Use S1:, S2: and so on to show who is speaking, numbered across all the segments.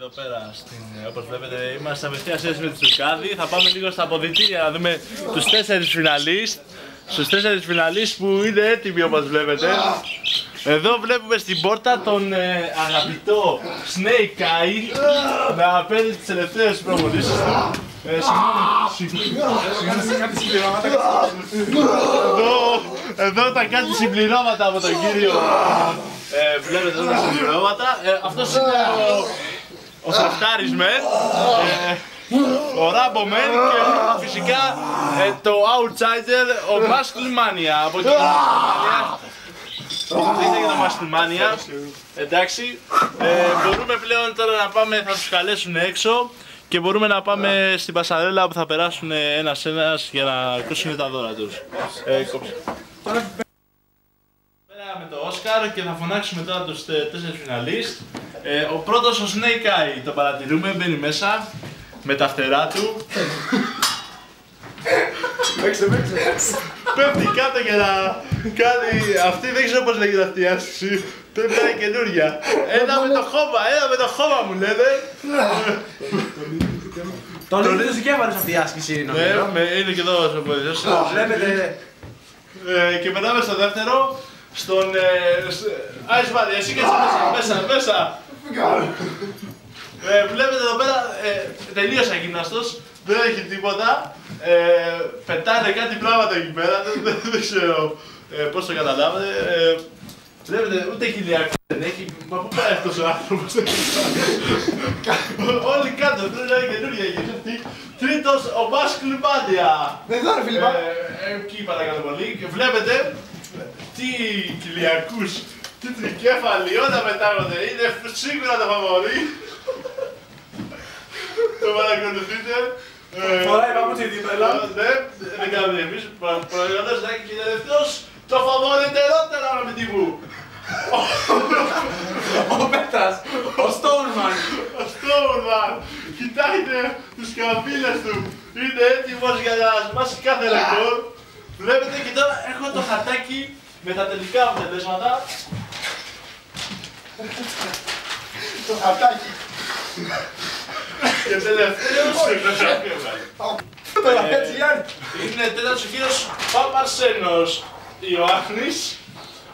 S1: Εδώ πέρα, όπως βλέπετε, είμαστε απευθεία σχέση με τη Στουρκάδη. Θα πάμε λίγο στα αποδυτήρια να δούμε τους 4 φιναλίστ. Στους 4 φιναλίστ που είναι έτοιμοι, όπως βλέπετε. Εδώ βλέπουμε στην πόρτα τον αγαπητό Snake Eye να παίρνει τις τελευταίες προπονήσεις του. Εδώ τα κάνει συμπληρώματα από τον κύριο. Βλέπετε εδώ τα συμπληρώματα. Αυτός είναι ο Σαφτάρης Μεν, ο Ράμπο Μεν και φυσικά το Outsider, ο Muscle Mania. Από εκεί είναι για το Muscle Mania. Εντάξει, μπορούμε πλέον τώρα να πάμε, θα τους καλέσουν έξω και μπορούμε να πάμε στην πασαρέλα που θα περάσουν ένας-ένας για να ακούσουν τα δώρα τους. Με το Όσκαρ και θα φωνάξουμε τώρα τους 4 φιναλίστ. Ο πρώτος, ο Snake Eye, το παρατηρούμε, μπαίνει μέσα με τα φτερά του. Πέφτει κάτω για να κάνει, αυτή δεν ξέρω πώς λέγεται αυτή η άσκηση, πρέπει να είναι καινούρια. Ένα με το χώμα μου λένε.
S2: Το λίγο του δικαίωμενος αυτή η άσκηση νομίζω.
S1: Ναι, είναι και εδώ ο βοηθός.
S2: Βλέπετε.
S1: Και περνάμε στο δεύτερο. Στον Iceman, εσύ και μέσα. Βλέπετε εδώ πέρα, τελείωσε αγυμναστός, δεν έχει τίποτα. Πετάνε κάτι πράγματα εκεί πέρα, δεν ξέρω πώς το καταλάβατε. Βλέπετε, ούτε χιλιακό δεν έχει, μα πού πάει αυτός ο άνθρωπος. Όλοι κάτω, πρέπει να είναι καινούργια γύρω αυτή. Τρίτος, ο Muscle Mania.
S2: Εδώ ρε Φιλιππά.
S1: Εκεί παρακαλώ πολύ. Βλέπετε, τι κοιλιακούς, τι τρικέφαλοι, όλα πετάγονται, είναι σίγουρα το φαβορί. Το παρακολουθείτε.
S2: Φοράει παπούτσι δίπλα.
S1: Ναι, δεν κάνουμε εμείς, προϊόντας και τελευταίος, το φαβοριτερότερο αγαπητοί μου.
S2: Ο Πέτρας, ο Stoneman.
S1: Ο Stoneman, κοιτάξτε τους καμπύλες του, είναι έτοιμος για να σπάσει κάθε ρεκόρ. Βλέπετε και τώρα έχω το χαρτάκι με τα τελικά αποτελέσματα.
S2: Το χαρτάκι.
S1: Και τελευταίος είναι τέταρτος ο κύριος Παπαρσένος Ιωάννης,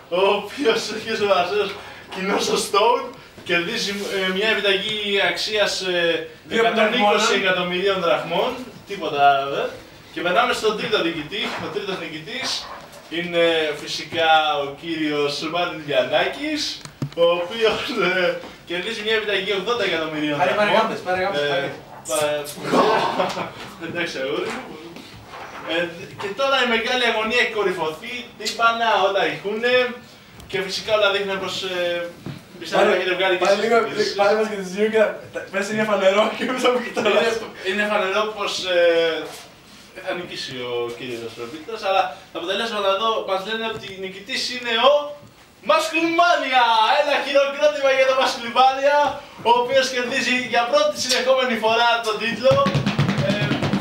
S1: ο οποίος ο κύριος Παπαρσένος κοινός στο Stone κερδίζει μια επιταγή αξίας 120 εκατομμυρίων δραχμών, τίποτα δε. Και περνάμε στον τρίτο νικητή. Ο τρίτος νικητής είναι φυσικά ο κύριος Μάρτιν Γιαννάκης, ο οποίος κερδίζει μια επιταγή 80 εκατομμυρίων δραχμών.
S2: Πάρε γάμπτες.
S1: Εντάξει αγόρι μου. Και τώρα η μεγάλη αγωνία έχει κορυφωθεί, τύμπανα, όλα ηχούνε και φυσικά όλα δείχνουν πως πιστεύω να έχετε βγάλει και εσείς.
S2: Πάρε μας και τις δύο και πες είναι φανερό και εμείς από εκεί τώρα.
S1: Είναι φανερό πως θα νικήσει ο κύριος Προπίτρας, αλλά τα αποτελέσματα εδώ μας λένε ότι νικητής είναι ο Muscle Mania! Ένα χειροκρότημα για το Muscle Mania, ο οποίος κερδίζει για πρώτη συνεχόμενη φορά τον τίτλο.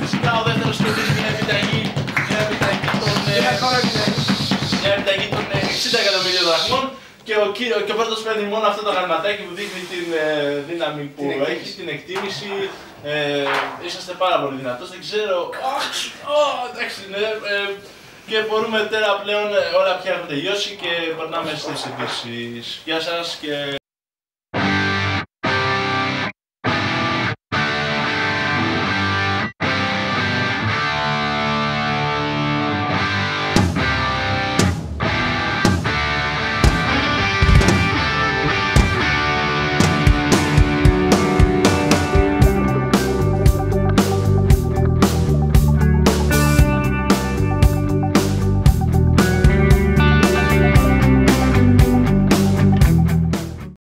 S1: Φυσικά ο δεύτερος κερδίζει μια επιταγή των 60 εκατομμυρίων δραχμών και ο πρώτος παίρνει μόνο αυτό το γραμματάκι που δείχνει την δύναμη που έχει, την εκτίμηση. Είσαστε πάρα πολύ δυνατός, δεν ξέρω. Εντάξει, ναι. Και μπορούμε τώρα πλέον όλα πια έχουν τελειώσει και περνάμε στις ειδήσεις. Γεια σας και...